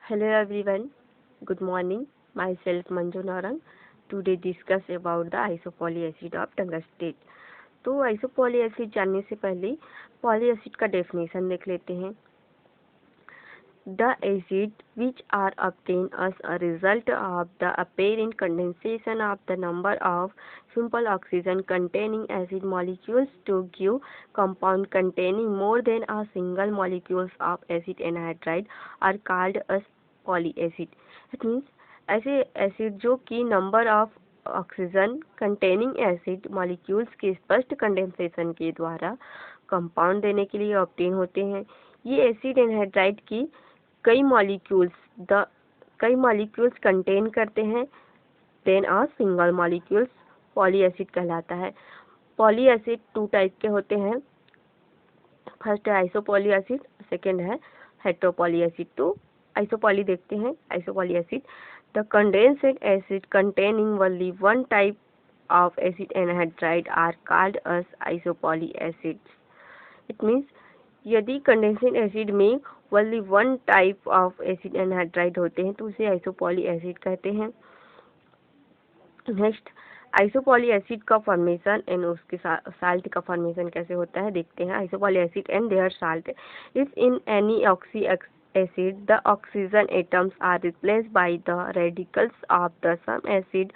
Hello everyone, good morning. Myself Manju Narang. Today discuss about the isopoly acid of tungstate. तो आइसोपॉली acid जानने से पहले poly acid का definition देख लेते हैं. The acid which are obtained as a result of the apparent condensation of the number of simple oxygen containing acid molecules to give compound containing more than a single molecules of acid anhydride are called as polyacid. It means ऐसे acid जो कि number of oxygen containing acid molecules के स्पष्ट condensation के द्वारा compound देने के लिए ऑब्टेन होते हैं. ये एसिड एनहाइड्राइड की कई मॉलिक्यूल्स कंटेन करते हैं. Then a single molecules poly acid कहलाता है. पॉली एसिड टू टाइप के होते हैं. फर्स्ट है आइसोपॉली एसिड, सेकेंड है हेटेरोपॉली एसिड. तो आइसोपॉली देखते हैं. Isopoly acid the condensed acid containing only one type of acid anhydride are called as isopoly acids. It means यदि कंडेंस्ड एसिड में only one type of acid anhydride होते हैं तो उसे आइसोपॉली एसिड कहते हैं. नेक्स्ट आइसोपॉली एसिड का formation and उसके साल्ट का फॉर्मेशन कैसे होता है देखते हैं. Isopoly acid and their salt. If in any oxy acid the oxygen atoms are replaced by the radicals of the some acid,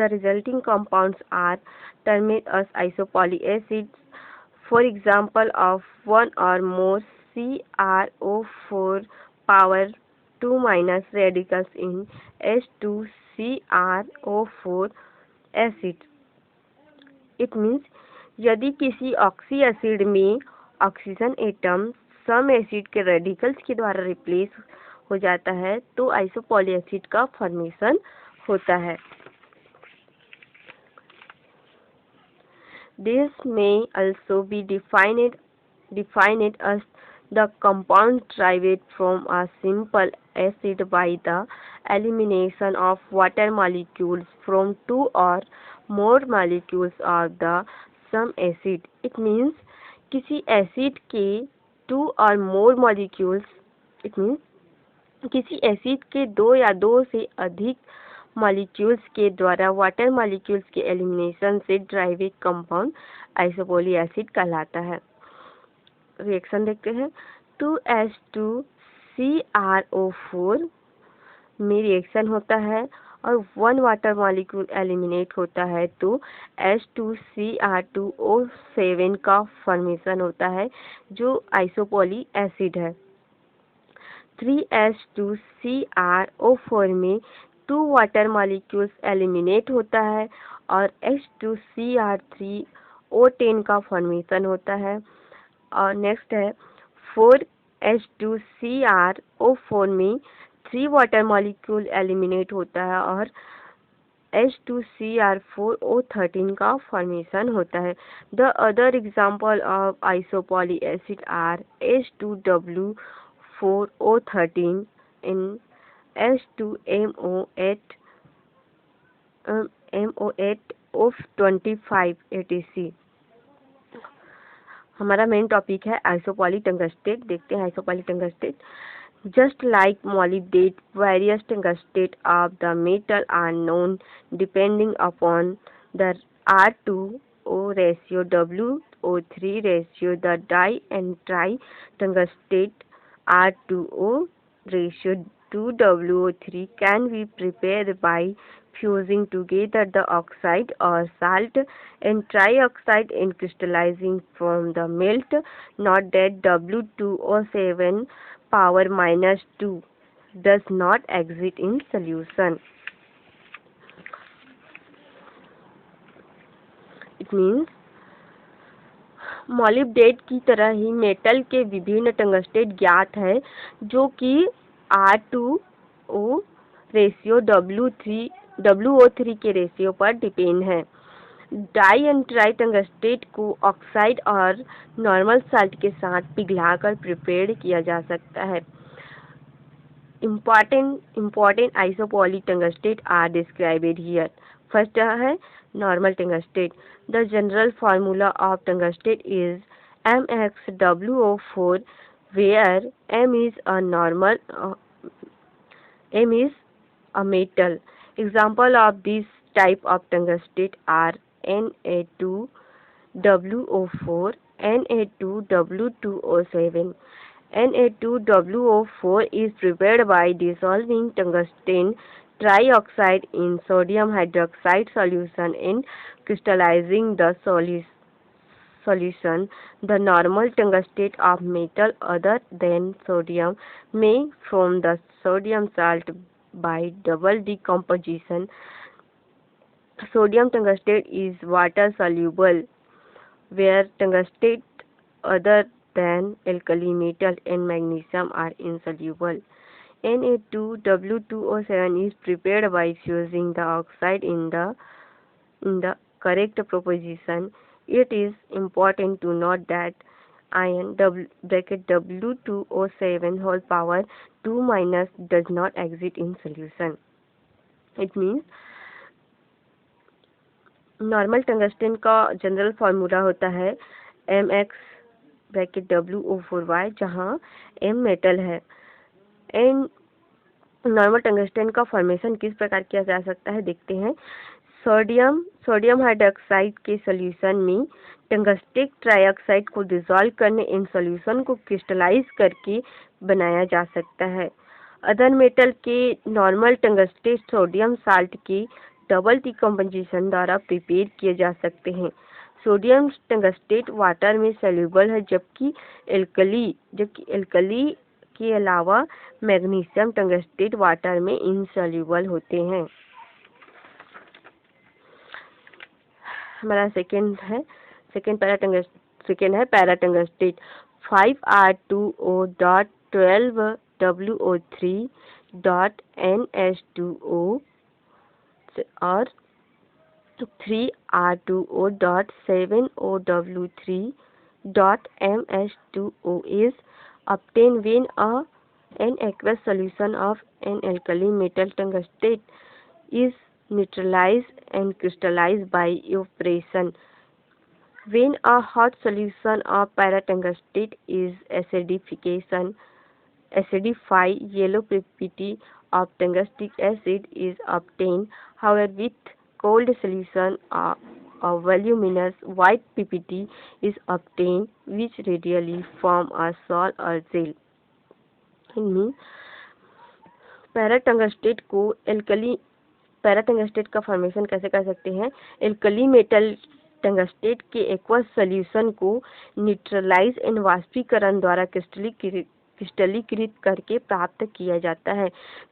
the resulting compounds are termed as isopoly acids. For example of one or more CrO4 power 2 minus radicals in H2CrO4 acid. It means यदि किसी oxy acid में oxygen atom सम acid के radicals के द्वारा replace हो जाता है तो आइसोपॉली एसिड का फॉर्मेशन होता है. दिस में also be defined as the compound derived from a simple acid by the elimination of water molecules from two or more molecules of the some acid. It means किसी acid के to और मोर molecules. It means किसी acid के दो या दो से अधिक मॉलिक्यूल्स के द्वारा वाटर मॉलिक्यूल्स के एलिमिनेशन से ड्राइव कंपाउंड आइसोपॉली एसिड कहलाता है. रिएक्शन देखते हैं. 2H2CrO4 में रिएक्शन होता है और वन वाटर मॉलिक्यूल एलिमिनेट होता है तो H2Cr2O7 का फॉर्मेशन होता है जो आइसोपॉली एसिड है. 3H2CrO4 में टू वाटर मॉलिक्यूल्स एलिमिनेट होता है और H2Cr3O10 का फॉर्मेशन होता है. और नेक्स्ट है 4H2CrO4 में 3 वाटर मॉलिक्यूल एलिमिनेट होता है और H2Cr4O13 का फॉर्मेशन होता है. The other example of isopoly acid are H2W4O13 in H2MO8 MO8O25 etc. हमारा मेन टॉपिक है आइसोपॉली टंगस्टेट. देखते हैं isopoly tungstate. Just like molybdate, various tungstate of the metal are known depending upon the R2O ratio, WO3 ratio. The di and tri tungstate R2O ratio 2WO3 can be prepared by fusing together the oxide or salt and trioxide and crystallizing from the melt. Note that W2O7 power -2 does not exist in solution. It means मॉलिब्डेट की तरह ही metal के विभिन्न tungstate ज्ञात है जो कि R2O ratio WO3 के ratio पर डिपेंड है. डाई एंड ट्राई टंगस्टेट को ऑक्साइड और नॉर्मल साल्ट के साथ पिघलाकर प्रिपेयर किया जा सकता है. Important isopoly tungstate are described here. First है normal tungstate. The general formula of tungstate is MxWO4 where M is a normal M is a metal. Example of this type of tungstate are Na2WO4, Na2W2O7. Na2WO4 is prepared by dissolving tungsten trioxide in sodium hydroxide solution and crystallizing the solution. The normal tungstate of metal other than sodium may form the sodium salt by double decomposition. Sodium tungstate is water soluble, where tungstate other than alkali metal and magnesium are insoluble. Na2W2O7 is prepared by fusing the oxide in the correct proportion. It is important to note that ion W2O7 whole power 2 minus does not exist in solution. It means normal tungsten का general formula होता है MX(WO4Y), जहाँ M metal है। And normal tungsten का formation किस प्रकार किया जा सकता है देखते हैं। सोडियम हाइड्रोक्साइड के सॉल्यूशन में टंगस्टिक ट्राइऑक्साइड को डिसॉल्व करने इन सॉल्यूशन को क्रिस्टलाइज करके बनाया जा सकता है। अदर मेटल के नॉर्मल टंगस्टेट सोडियम साल्ट के डबल डिकम्पोजिशन द्वारा प्रिपेयर किए जा सकते हैं। सोडियम टंगस्टेट वाटर में सॉल्युबल है, जबकि एल्कली के अलावा मैग्नीशियम टंगस्टेट वाटर में इनसॉल्युबल होते हैं। हमारा सेकेंड है पैरा टंगस्टेट 5R2O.12WO3.NH2O और 3R2O.7OW3.MH2O is obtained when an aqueous solution of an alkali metal tungstate is neutralized and crystallized by evaporation. When a hot solution of paratungstate is acidified, yellow PPT of tungstic acid is obtained. However, with cold solution, a voluminous white PPT is obtained, which readily form a sol or gel. पैराटंगस्टेट का formation कैसे कर सकते हैं। Alkali metal tungstate के aqueous solution को neutralise and वाष्पीकरण द्वारा क्रिस्टलीकृत करके प्राप्त किया जाता है।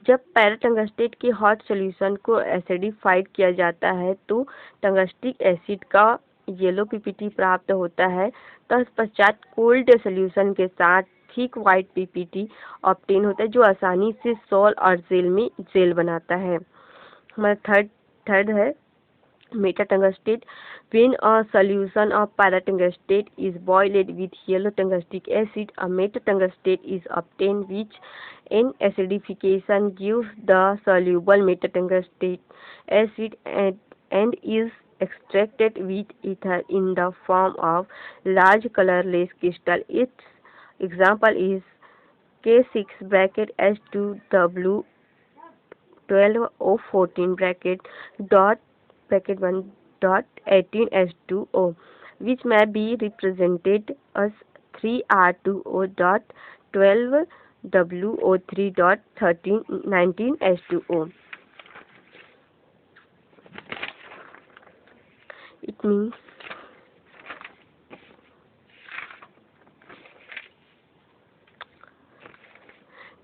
जब पैराटंगस्टेट के हॉट सॉल्यूशन को एसिडिफाइड किया जाता है तो टंगस्टिक एसिड का येलो पीपीटी प्राप्त होता है। तत्पश्चात कोल्ड सॉल्यूशन के साथ थिक व्हाइट पीपीटी ऑब्टेन होता है, जो आसानी से सॉल और जेल में जेल बनाता है। हमारा थर्ड है मेटाटंगस्टेट। When a solution of paratungstate is boiled with yellow tungstic acid, a metatungstate is obtained, which in acidification gives the soluble metatungstate acid and is extracted with ether in the form of large colorless crystal. Its example is K6(12O14) which may be represented as 3R2O.12WO3.19H2O. It means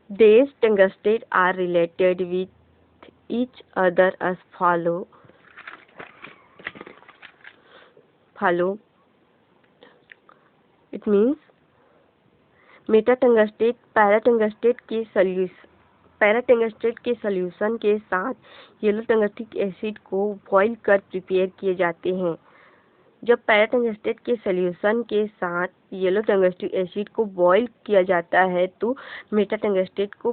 these tungstates are related with each other as follow. It means मेटाटंगस्टेट पैराटंगस्टेट के solution के साथ yellow टंगस्टिक acid को boil कर prepare किए जाते हैं। जब पैराटंगस्टेट के सॉल्यूशन के साथ येलो टंगस्टिक एसिड को बॉईल किया जाता है तो मेटाटंगस्टेट को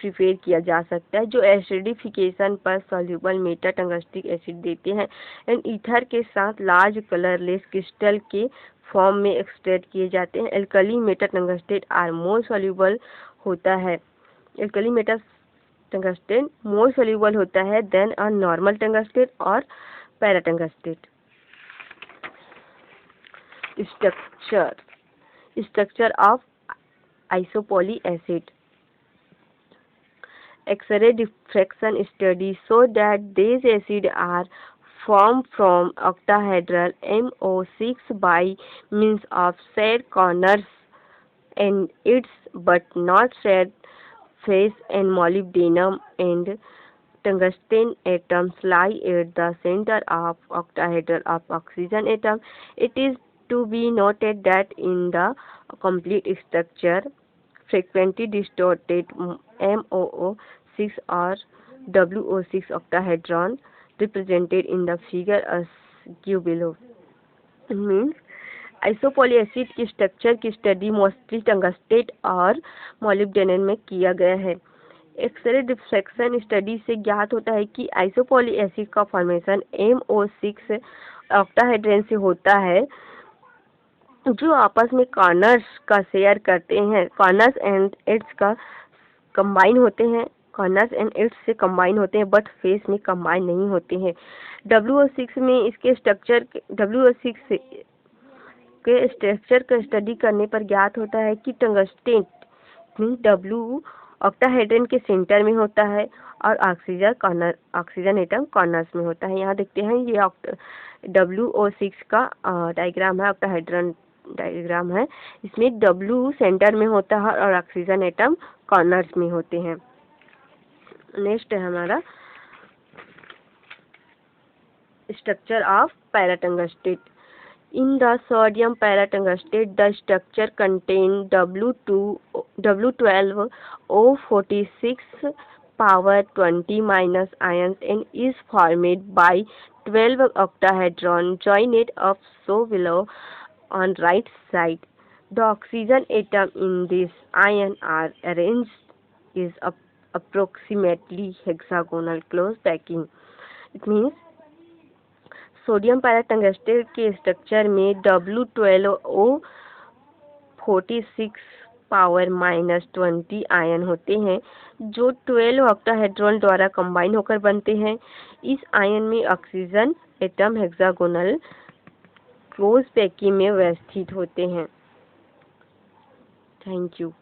प्रिपेयर किया जा सकता है, जो एसिडिफिकेशन पर सॉल्युबल मेटाटंगस्टिक एसिड देते हैं एंड ईथर के साथ लार्ज कलरलेस क्रिस्टल के फॉर्म में एक्सट्रैक्ट किए जाते हैं। एल्कली मेटाटंगस्टेट आर मोर सॉल्युबल होता है। एल्कली टंगस्टेन मोर सोल्यूबल होता है देन अ नॉर्मल टंगस्टेन और para tungstate. Structure of isopoly acid. X-ray diffraction studies show that these acids are formed from octahedral MO6 by means of shared corners and its but not shared face, and molybdenum and tungsten atoms lie at the center of octahedral of oxygen atom. It is to be noted that in the complete structure, frequently distorted MOO6 or WO6 octahedron represented in the figure as given below. Means isopoly acid की structure की study mostly tungstate और molybdenum में किया गया है। X ray diffraction study से ज्ञात होता है कि आइसोपोली एसिड का फॉर्मेशन MO6 ऑक्टाहेड्रन से होता है जो आपस में कॉर्नर्स का शेयर करते हैं। कॉर्नर्स एंड एड्स का कंबाइन होते हैं, कॉर्नर्स एंड एड्स से कंबाइन होते हैं बट फेस में कंबाइन नहीं होते हैं। WO6 में इसके स्ट्रक्चर WO6 के स्ट्रक्चर का स्टडी करने पर ज्ञात होता है कि टंगस्टेन W ऑक्टाहेड्रन के सेंटर में होता है और ऑक्सीजन एटम कॉर्नर्स में होता है। यहाँ देखते हैं ये WO6 का डायग्राम है, ऑक्टाहेड्रन डायग्राम है। इसमें W सेंटर में होता है और ऑक्सीजन एटम कॉर्नर्स में होते हैं। नेक्स्ट है हमारा structure of para tungstate. In the sodium paratungstate, the structure contains W12O46 power 20 minus ions and is formed by 12 octahedron joined up so below on right side. The oxygen atom in this ion are arranged is approximately hexagonal close packing. It means sodium paratungstate के structure में W12O46 power -20 ion होते हैं जो 12 octahedron द्वारा combine होकर बनते हैं। इस आयन में oxygen atom hexagonal close packing में व्यवस्थित होते हैं। Thank you.